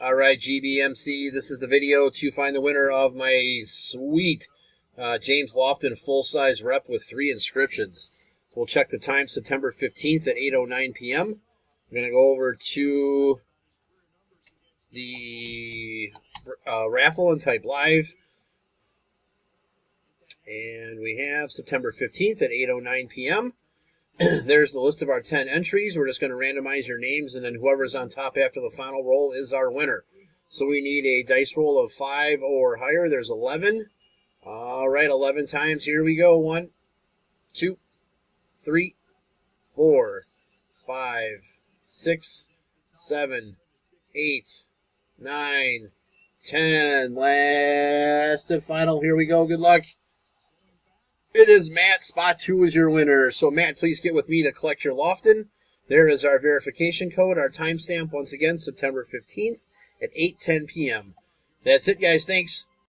All right, GBMC, this is the video to find the winner of my sweet James Lofton full-size rep with 3 inscriptions. So we'll check the time, September 15th at 8:09 p.m. I'm going to go over to the raffle and type live. And we have September 15th at 8:09 p.m. There's the list of our 10 entries. We're just going to randomize your names, and then whoever's on top after the final roll is our winner. So we need a dice roll of 5 or higher. There's 11. All right, 11 times. Here we go. 1, 2, 3, 4, 5, 6, 7, 8, 9, 10. Last and final. Here we go. Good luck. It is Matt. Spot 2 is your winner. So, Matt, please get with me to collect your Lofton. There is our verification code, our timestamp, once again, September 15th at 8:10 p.m. That's it, guys. Thanks.